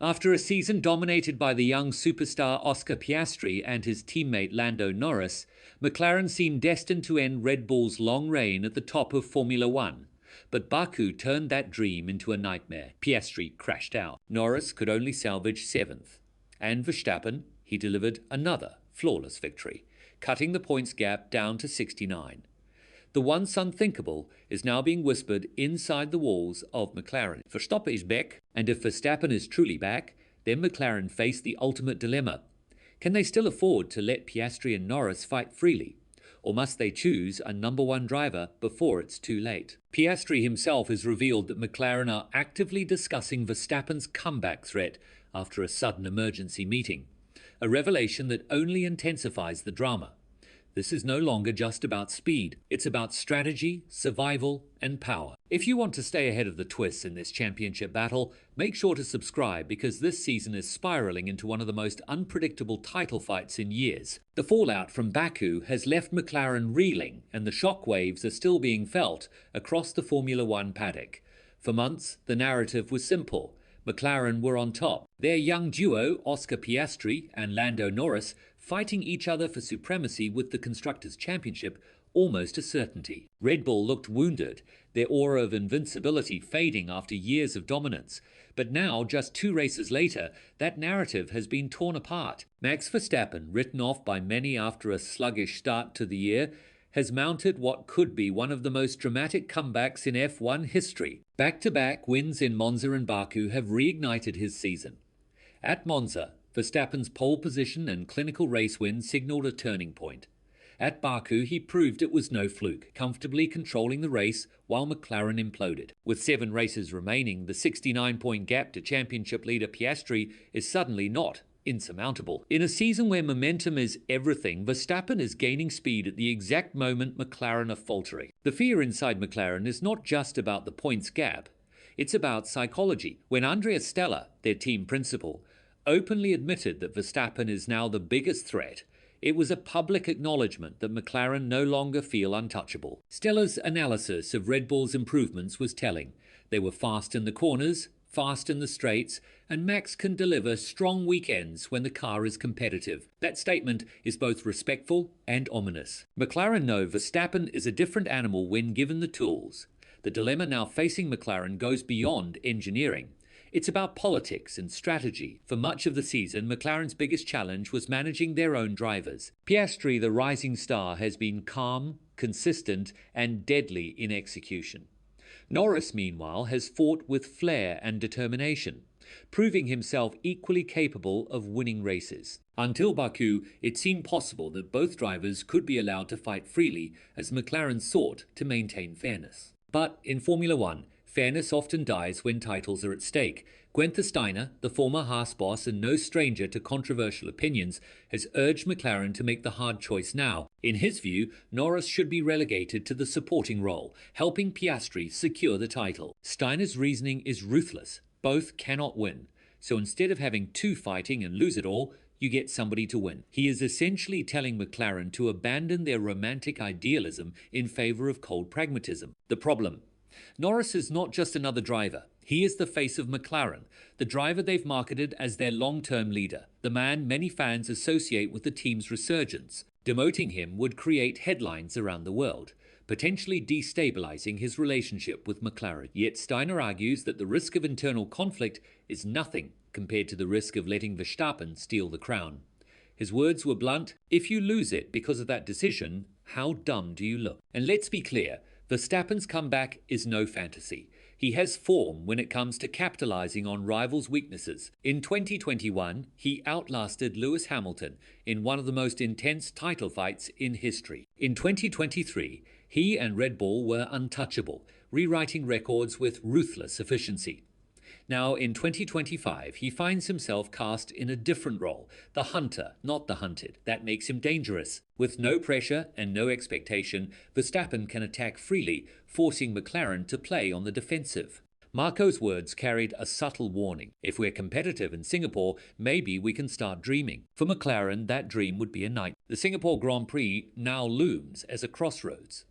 After a season dominated by the young superstar Oscar Piastri and his teammate Lando Norris, McLaren seemed destined to end Red Bull's long reign at the top of Formula One. But Baku turned that dream into a nightmare. Piastri crashed out. Norris could only salvage 7th. And Verstappen, he delivered another flawless victory, cutting the points gap down to 69. The once unthinkable is now being whispered inside the walls of McLaren. Verstappen is back, and if Verstappen is truly back, then McLaren face the ultimate dilemma. Can they still afford to let Piastri and Norris fight freely? Or must they choose a number one driver before it's too late? Piastri himself has revealed that McLaren are actively discussing Verstappen's comeback threat after a sudden emergency meeting, a revelation that only intensifies the drama. This is no longer just about speed. It's about strategy, survival, and power. If you want to stay ahead of the twists in this championship battle, make sure to subscribe because this season is spiraling into one of the most unpredictable title fights in years. The fallout from Baku has left McLaren reeling, and the shockwaves are still being felt across the Formula One paddock. For months, the narrative was simple. McLaren were on top. Their young duo, Oscar Piastri and Lando Norris, fighting each other for supremacy with the Constructors' Championship almost a certainty. Red Bull looked wounded, their aura of invincibility fading after years of dominance. But now, just 2 races later, that narrative has been torn apart. Max Verstappen, written off by many after a sluggish start to the year, has mounted what could be one of the most dramatic comebacks in F1 history. Back-to-back wins in Monza and Baku have reignited his season. At Monza, Verstappen's pole position and clinical race win signaled a turning point. At Baku, he proved it was no fluke, comfortably controlling the race while McLaren imploded. With 7 races remaining, the 69-point gap to championship leader Piastri is suddenly not insurmountable. In a season where momentum is everything, Verstappen is gaining speed at the exact moment McLaren are faltering. The fear inside McLaren is not just about the points gap, it's about psychology. When Andrea Stella, their team principal, openly admitted that Verstappen is now the biggest threat, it was a public acknowledgement that McLaren no longer feel untouchable. Stella's analysis of Red Bull's improvements was telling. They were fast in the corners, fast in the straights, and Max can deliver strong weekends when the car is competitive. That statement is both respectful and ominous. McLaren know Verstappen is a different animal when given the tools. The dilemma now facing McLaren goes beyond engineering. It's about politics and strategy. For much of the season, McLaren's biggest challenge was managing their own drivers. Piastri, the rising star, has been calm, consistent, and deadly in execution. Norris, meanwhile, has fought with flair and determination, proving himself equally capable of winning races. Until Baku, it seemed possible that both drivers could be allowed to fight freely as McLaren sought to maintain fairness. But in Formula One, fairness often dies when titles are at stake. Guenther Steiner, the former Haas boss and no stranger to controversial opinions, has urged McLaren to make the hard choice now. In his view, Norris should be relegated to the supporting role, helping Piastri secure the title. Steiner's reasoning is ruthless. Both cannot win. So instead of having 2 fighting and lose it all, you get somebody to win. He is essentially telling McLaren to abandon their romantic idealism in favor of cold pragmatism. The problem: Norris is not just another driver. He is the face of McLaren, the driver they've marketed as their long-term leader, the man many fans associate with the team's resurgence. Demoting him would create headlines around the world, potentially destabilizing his relationship with McLaren. Yet Steiner argues that the risk of internal conflict is nothing compared to the risk of letting Verstappen steal the crown. His words were blunt: if you lose it because of that decision, how dumb do you look? And let's be clear, Verstappen's comeback is no fantasy. He has form when it comes to capitalizing on rivals' weaknesses. In 2021, he outlasted Lewis Hamilton in one of the most intense title fights in history. In 2023, he and Red Bull were untouchable, rewriting records with ruthless efficiency. Now, in 2025, he finds himself cast in a different role, the hunter, not the hunted. That makes him dangerous. With no pressure and no expectation, Verstappen can attack freely, forcing McLaren to play on the defensive. Marco's words carried a subtle warning. If we're competitive in Singapore, maybe we can start dreaming. For McLaren, that dream would be a night. The Singapore Grand Prix now looms as a crossroads.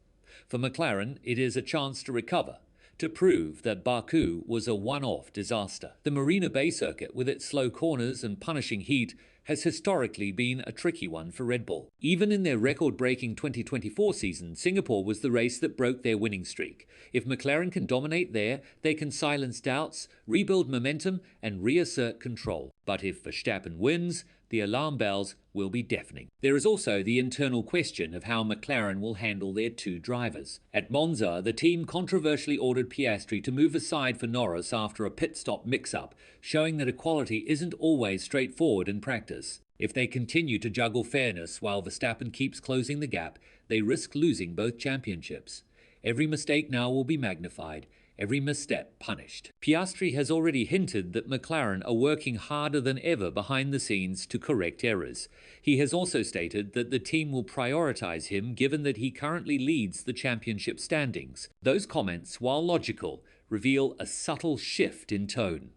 For McLaren, it is a chance to recover, to prove that Baku was a one-off disaster. The Marina Bay circuit, with its slow corners and punishing heat, has historically been a tricky one for Red Bull. Even in their record-breaking 2024 season, Singapore was the race that broke their winning streak. If McLaren can dominate there, they can silence doubts, rebuild momentum, and reassert control. But if Verstappen wins, the alarm bells will be deafening. There is also the internal question of how McLaren will handle their two drivers. At Monza, the team controversially ordered Piastri to move aside for Norris after a pit stop mix-up, showing that equality isn't always straightforward in practice. If they continue to juggle fairness while Verstappen keeps closing the gap, they risk losing both championships. Every mistake now will be magnified, every misstep punished. Piastri has already hinted that McLaren are working harder than ever behind the scenes to correct errors. He has also stated that the team will prioritize him given that he currently leads the championship standings. Those comments, while logical, reveal a subtle shift in tone.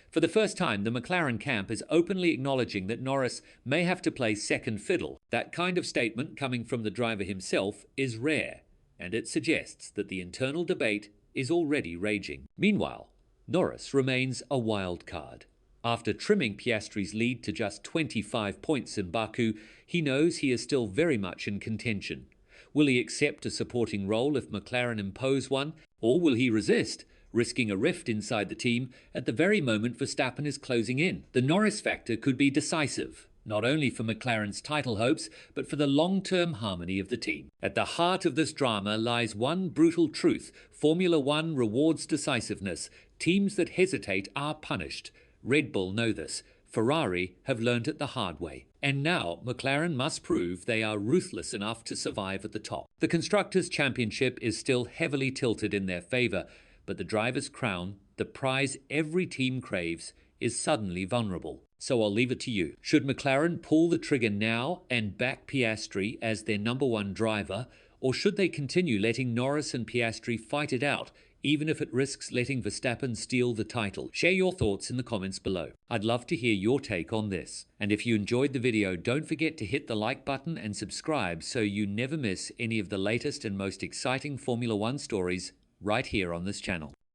For the first time, the McLaren camp is openly acknowledging that Norris may have to play second fiddle. That kind of statement coming from the driver himself is rare, and it suggests that the internal debate is already raging. Meanwhile, Norris remains a wild card. After trimming Piastri's lead to just 25 points in Baku, he knows he is still very much in contention. Will he accept a supporting role if McLaren impose one, or will he resist, risking a rift inside the team at the very moment Verstappen is closing in? The Norris factor could be decisive, not only for McLaren's title hopes, but for the long-term harmony of the team. At the heart of this drama lies one brutal truth: Formula One rewards decisiveness. Teams that hesitate are punished. Red Bull know this. Ferrari have learned it the hard way. And now McLaren must prove they are ruthless enough to survive at the top. The Constructors' Championship is still heavily tilted in their favour, but the driver's crown, the prize every team craves, is suddenly vulnerable. So I'll leave it to you. Should McLaren pull the trigger now and back Piastri as their number one driver, or should they continue letting Norris and Piastri fight it out, even if it risks letting Verstappen steal the title? Share your thoughts in the comments below. I'd love to hear your take on this. And if you enjoyed the video, don't forget to hit the like button and subscribe so you never miss any of the latest and most exciting Formula One stories right here on this channel.